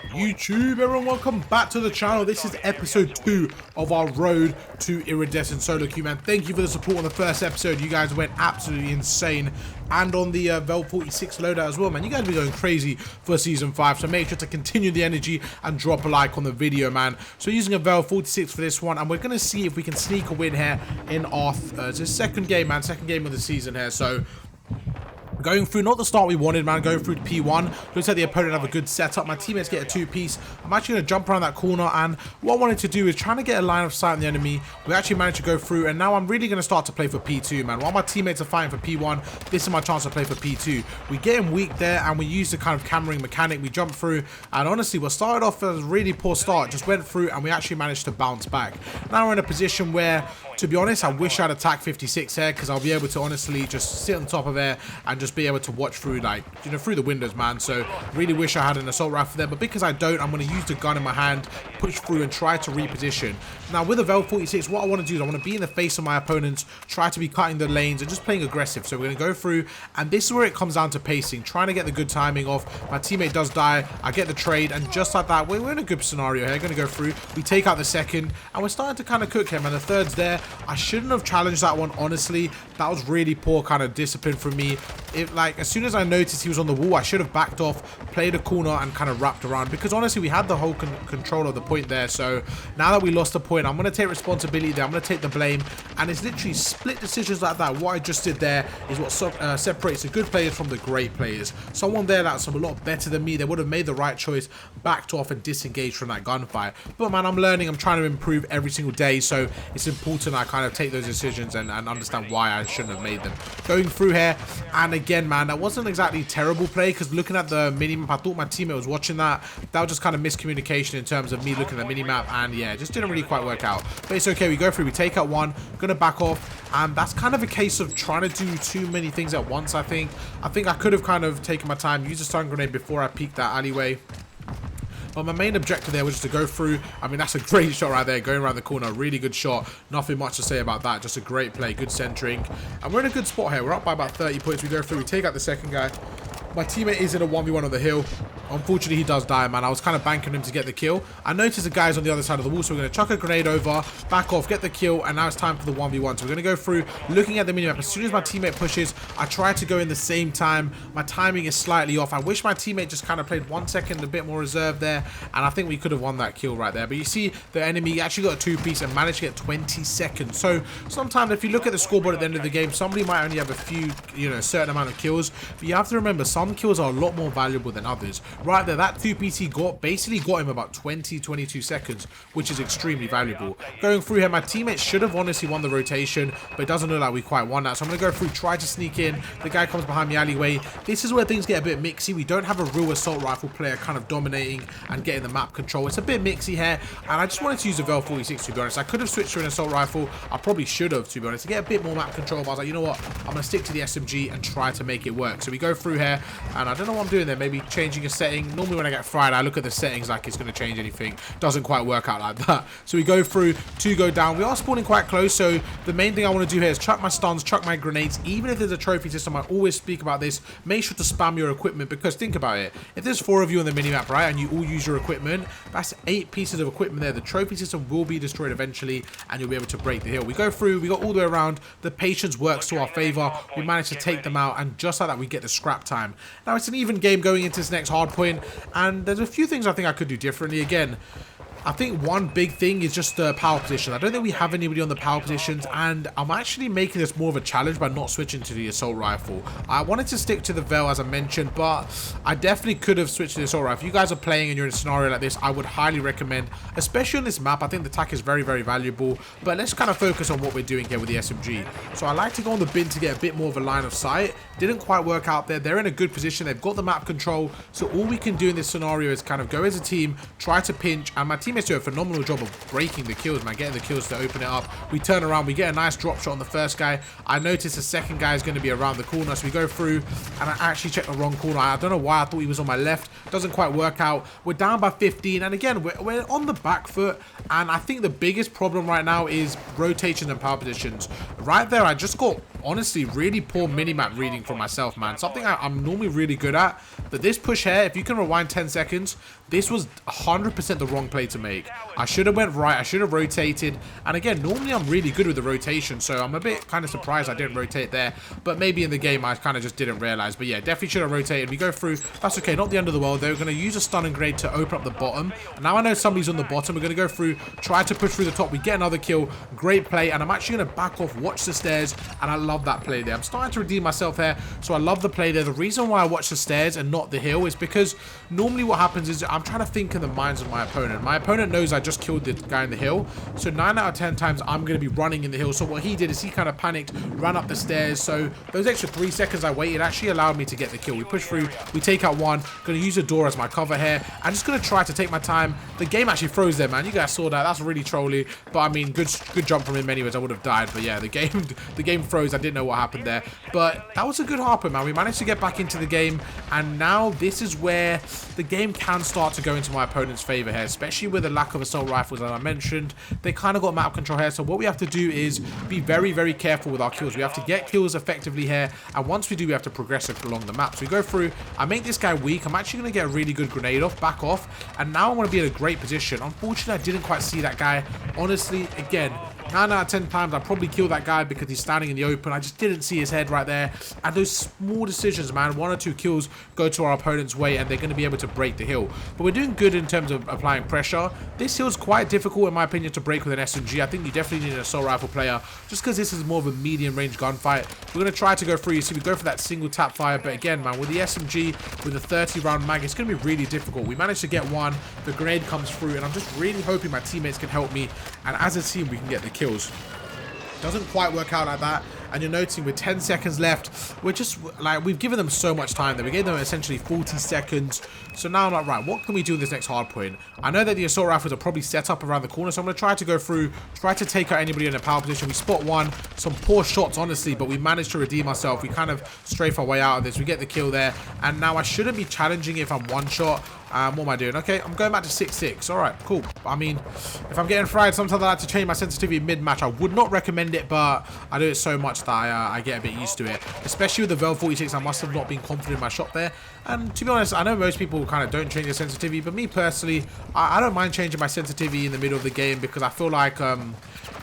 YouTube, everyone, welcome back to the channel. This is episode 2 of our road to Iridescent solo queue, man. Thank you for the support on the first episode. You guys went absolutely insane, and on the Vel 46 loadout as well, man. You guys be going crazy for season 5, so make sure to continue the energy and drop a like on the video, man. So using a Vel 46 for this one, and we're gonna see if we can sneak a win here in our second game, man. Second game of the season here. So going through, not the start we wanted, man. Going through to P1. Looks like the opponent have a good setup. My teammates get a 2-piece. I'm actually going to jump around that corner, and what I wanted to do is trying to get a line of sight on the enemy. We actually managed to go through, and now I'm really going to start to play for P2, man. While my teammates are fighting for P1, this is my chance to play for P2. We get him weak there, and we use the kind of cammering mechanic. We jump through, and honestly, we started off as a really poor start. Just went through, and we actually managed to bounce back. Now we're in a position where, to be honest, I wish I'd attacked 56 here, because I'll be able to honestly just sit on top of there and just be able to watch through, like, you know, through the windows, man. So really wish I had an assault rifle there, but because I don't, I'm going to use the gun in my hand, push through and try to reposition. Now with a Vel 46, what I want to do is I want to be in the face of my opponents, try to be cutting the lanes and just playing aggressive. So we're going to go through, and this is where it comes down to pacing, trying to get the good timing off. My teammate does die, I get the trade, and just like that, we're in a good scenario here. Going to go through, we take out the second, and we're starting to kind of cook him, and the third's there. I shouldn't have challenged that one, honestly. That was really poor kind of discipline from me. If, like, as soon as I noticed he was on the wall, I should have backed off, played a corner, and kind of wrapped around, because honestly we had the whole control of the point there. So now that we lost the point, I'm going to take responsibility there. I'm going to take the blame, and it's literally split decisions like that. What I just did there is what separates the good players from the great players. Someone there that's a lot better than me, they would have made the right choice, backed off and disengaged from that gunfight. But man, I'm learning, I'm trying to improve every single day, so it's important I kind of take those decisions and understand why I shouldn't have made them. Going through here, and again, man, that wasn't exactly terrible play, because looking at the minimap, I thought my teammate was watching that. That was just kind of miscommunication in terms of me looking at the minimap, and yeah, it just didn't really quite work out. But it's okay, we go through, we take out one, gonna back off, and that's kind of a case of trying to do too many things at once. I think I could have kind of taken my time, used a stun grenade before I peeked that alleyway. But my main objective there was just to go through. I mean, that's a great shot right there, going around the corner. Really good shot. Nothing much to say about that. Just a great play, good centering. And we're in a good spot here. We're up by about 30 points. We go through, we take out the second guy. My teammate is in a 1v1 on the hill. Unfortunately, he does die, man. I was kind of banking him to get the kill. I noticed the guy's on the other side of the wall, so we're going to chuck a grenade over, back off, get the kill, and now it's time for the 1v1. So we're going to go through, looking at the minimap. As soon as my teammate pushes, I try to go in the same time. My timing is slightly off. I wish my teammate just kind of played 1 second, a bit more reserved there, and I think we could have won that kill right there. But you see, the enemy actually got a 2-piece and managed to get 20 seconds. So sometimes if you look at the scoreboard at the end of the game, somebody might only have a few, you know, a certain amount of kills, but you have to remember some kills are a lot more valuable than others. Right there, that 2-piece he got basically got him about 22 seconds, which is extremely valuable. Going through here, my teammates should have honestly won the rotation, but it doesn't look like we quite won that. So I'm going to go through, try to sneak in. The guy comes behind the alleyway. This is where things get a bit mixy. We don't have a real assault rifle player kind of dominating and getting the map control. It's a bit mixy here, and I just wanted to use a Vel 46, to be honest. I could have switched to an assault rifle. I probably should have, to be honest, to get a bit more map control. But I was like, you know what, I'm going to stick to the SMG and try to make it work. So we go through here, and I don't know what I'm doing there. Maybe changing a setting. Normally when I get fried, I look at the settings like it's going to change anything. Doesn't quite work out like that. So we go through, 2 go down. We are spawning quite close, so the main thing I want to do here is chuck my stuns, chuck my grenades. Even if there's a trophy system, I always speak about this. Make sure to spam your equipment, because think about it. If there's 4 of you on the minimap, right, and you all use your equipment, that's 8 pieces of equipment there. The trophy system will be destroyed eventually, and you'll be able to break the hill. We go through, we got all the way around. The patience works to our favor. We managed to take them out, and just like that, we get the scrap time. Now it's an even game going into this next hard point, and there's a few things I think I could do differently. Again, I think one big thing is just the power position. I don't think we have anybody on the power positions, and I'm actually making this more of a challenge by not switching to the assault rifle. I wanted to stick to the Vel, as I mentioned, but I definitely could have switched to the assault rifle. If you guys are playing and you're in a scenario like this, I would highly recommend, especially on this map. I think the tack is very, very valuable, but let's kind of focus on what we're doing here with the SMG. So I like to go on the bin to get a bit more of a line of sight. Didn't quite work out there. They're in a good position. They've got the map control, so all we can do in this scenario is kind of go as a team, try to pinch, and my teammates do a phenomenal job of breaking the kills, man, getting the kills to open it up. We turn around, we get a nice drop shot on the first guy. I notice the second guy is going to be around the corner, so we go through, and I actually checked the wrong corner. I don't know why I thought he was on my left. Doesn't quite work out. We're down by 15, and again, we're on the back foot, and I think the biggest problem right now is rotations and power positions. Right there, I just got honestly, really poor minimap reading for myself, man. Something I'm normally really good at. But this push here, if you can rewind 10 seconds, this was 100% the wrong play to make. I should have went right. I should have rotated. And again, normally I'm really good with the rotation, so I'm a bit kind of surprised I didn't rotate there. But maybe in the game, I kind of just didn't realize. But yeah, definitely should have rotated. We go through. That's okay. Not the end of the world. They're going to use a stun and grade to open up the bottom. And now I know somebody's on the bottom. We're going to go through, try to push through the top. We get another kill. Great play. And I'm actually going to back off, watch the stairs. And I love that play there. I'm starting to redeem myself here. So I love the play there. The reason why I watch the stairs and not the hill is because normally what happens is I'm trying to think in the minds of my opponent. My opponent knows I just killed the guy in the hill. So 9 out of 10 times I'm going to be running in the hill. So what he did is he kind of panicked, ran up the stairs. So those extra 3 seconds I waited actually allowed me to get the kill. We push through. We take out one. Going to use a door as my cover here. I'm just going to try to take my time. The game actually froze there, man. You guys saw that. That's really trolly. But I mean, good jump from him anyways. I would have died. But yeah, the game froze. I didn't know what happened there. But that was a good Harper, man. We managed to get back into the game. And now this is where the game can start to go into my opponent's favor here, especially with the lack of assault rifles that I mentioned. They kind of got map control here. So what we have to do is be very, very careful with our kills. We have to get kills effectively here. And once we do, we have to progress along the map. So we go through. I make this guy weak. I'm actually going to get a really good grenade off, back off. And now I want to be in a great position. Unfortunately, I didn't quite see that guy. Honestly, again, 9 out of 10 times I probably kill that guy because he's standing in the open. I just didn't see his head right there. And those small decisions, man, 1 or 2 kills go to our opponent's way and they're going to be able to break the hill. But we're doing good in terms of applying pressure. This hill's quite difficult, in my opinion, to break with an SMG. I think you definitely need an assault rifle player just because this is more of a medium range gunfight. We're going to try to go through. You see, we go for that single tap fire. But again, man, with the SMG, with a 30 round mag, it's going to be really difficult. We managed to get one. The grenade comes through and I'm just really hoping my teammates can help me. And as a team, we can get the kills. Doesn't quite work out like that. And you're noticing with 10 seconds left, we're just like, we've given them so much time that we gave them essentially 40 seconds. So now I'm like, right, what can we do in this next hard point? I know that the assault rifles are probably set up around the corner, so I'm going to try to go through, try to take out anybody in a power position. We spot one, some poor shots, honestly, but we managed to redeem ourselves. We kind of strafe our way out of this. We get the kill there. And now I shouldn't be challenging if I'm one shot. What am I doing? Okay, I'm going back to 6-6. All right, cool. I mean, if I'm getting fried, sometimes I like to change my sensitivity mid-match. I would not recommend it, but I do it so much that I get a bit used to it. Especially with the Vel 46, I must have not been confident in my shot there. And to be honest, I know most people kind of don't change their sensitivity, but me personally, I don't mind changing my sensitivity in the middle of the game because I feel like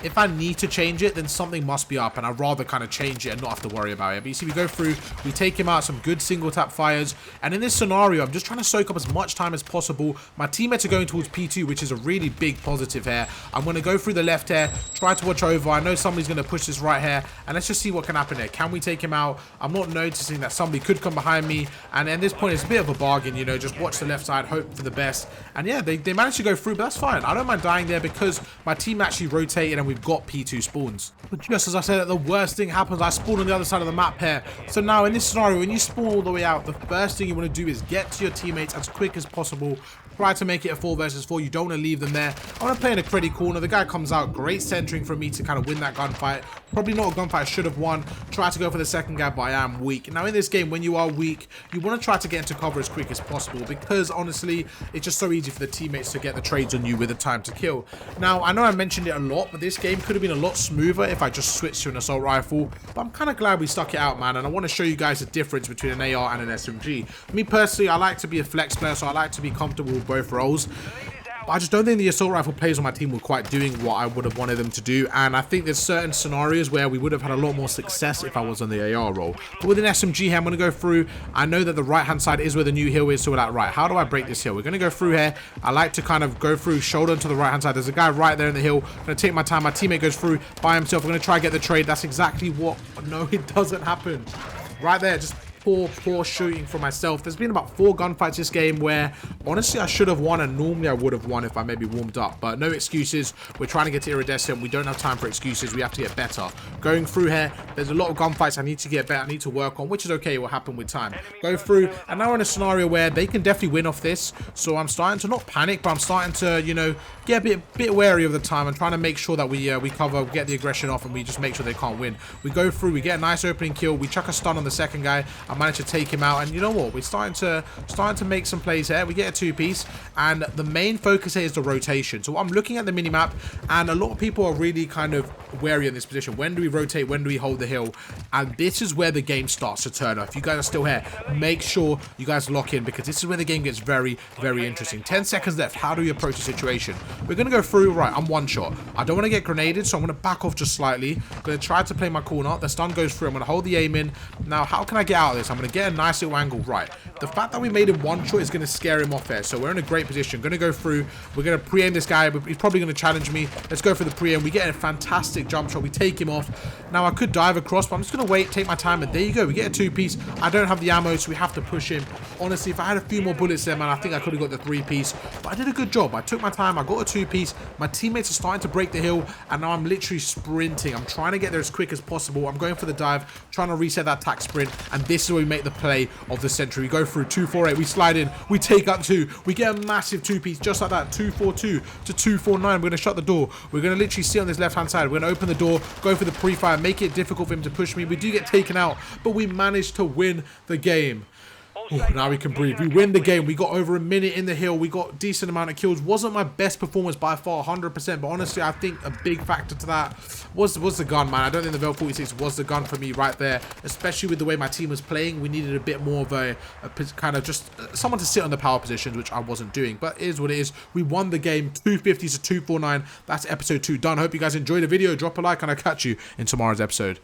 if I need to change it, then something must be up, and I'd rather kind of change it and not have to worry about it. But you see, we go through, we take him out, some good single tap fires, and in this scenario, I'm just trying to soak up as much time as possible. My teammates are going towards P2, which is a really big positive here. I'm going to go through the left here, try to watch over. I know somebody's going to push this right here, and let's just see what can happen here. Can we take him out? I'm not noticing that somebody could come behind me, and at this point, it's a bit of a bargain, you know, just watch the left side, hope for the best. And yeah, they managed to go through, but that's fine. I don't mind dying there because my team actually rotated and we've got P2 spawns. But just as I said, the worst thing happens. I spawn on the other side of the map here. So now in this scenario, when you spawn all the way out, the first thing you want to do is get to your teammates as quick as possible. Try to make it a 4 versus 4. You don't want to leave them there. I want to play in a credit corner. The guy comes out. Great centering for me to kind of win that gunfight. Probably not a gunfight I should have won. Try to go for the second guy, but I am weak. Now in this game, when you are weak, you want to try to get into cover as quick as possible because honestly, it's just so easy for the teammates to get the trades on you with the time to kill. Now, I know I mentioned it a lot, but this game could have been a lot smoother if I just switched to an assault rifle. But I'm kind of glad we stuck it out, man. And I want to show you guys the difference between an AR and an SMG. Me personally, I like to be a flex player, so I like to be comfortable with both roles. But I just don't think the assault rifle players on my team were quite doing what I would have wanted them to do. And I think there's certain scenarios where we would have had a lot more success if I was on the AR role. But with an SMG here, I'm going to go through. I know that the right-hand side is where the new hill is. So we're like, right, how do I break this hill? We're going to go through here. I like to kind of go through shoulder to the right-hand side. There's a guy right there in the hill. I'm going to take my time. My teammate goes through by himself. We're going to try and get the trade. That's exactly what... No, it doesn't happen. Right there, just... poor shooting for myself. There's been about 4 gunfights this game where honestly I should have won, and normally I would have won if I maybe warmed up, but no excuses. We're trying to get to Iridescent. We don't have time for excuses. We have to get better. Going through here, there's a lot of gunfights I need to get better. I need to work on, which is okay. It will happen with time. Go through, and now we're in a scenario where they can definitely win off this, so I'm starting to not panic, but I'm starting to, you know, get a bit wary of the time and trying to make sure that we cover, get the aggression off, and we just make sure they can't win. We go through, we get a nice opening kill. We chuck a stun on the second guy. I managed to take him out, and you know what? We're starting to make some plays here. We get a two-piece, and the main focus here is the rotation. So I'm looking at the mini-map, and a lot of people are really kind of wary in this position. When do we rotate? When do we hold the hill? And this is where the game starts to turn off. If you guys are still here, make sure you guys lock in, because this is where the game gets very, very interesting. 10 seconds left. How do we approach the situation? We're going to go through. Right, I'm one shot. I don't want to get grenaded, so I'm going to back off just slightly. I'm going to try to play my corner. The stun goes through. I'm going to hold the aim in. Now, how can I get out of this? I'm going to get a nice little angle. Right. The fact that we made him one shot is going to scare him off there. So we're in a great position. Going to go through. We're going to pre-aim this guy. He's probably going to challenge me. Let's go for the pre-aim. We get a fantastic jump shot. We take him off. Now, I could dive across, but I'm just going to wait, take my time, and there you go. We get a two-piece. I don't have the ammo, so we have to push him. Honestly, if I had a few more bullets there, man, I think I could have got the three-piece. But I did a good job. I took my time. I got a two-piece. My teammates are starting to break the hill, and now I'm literally sprinting. I'm trying to get there as quick as possible. I'm going for the dive, trying to reset that tack sprint, and this is where we make the play of the century. We go through 248. We slide in. We take up two. We get a massive two-piece just like that. 242 to 249. We're going to shut the door. We're going to literally sit on this left-hand side. We're going to open the door, go for the pre-fire, make it difficult for him to push me. We do get taken out, but we managed to win the game. Ooh, now we can breathe. We win the game. We got over a minute in the hill. We got decent amount of kills. Wasn't my best performance by far, 100%. But honestly, I think a big factor to that was the gun, man. I don't think the Vel 46 was the gun for me right there. Especially with the way my team was playing. We needed a bit more of a kind of just someone to sit on the power positions, which I wasn't doing. But it is what it is. We won the game, 250 to 249. That's episode 2 done. Hope you guys enjoyed the video. Drop a like, and I'll catch you in tomorrow's episode.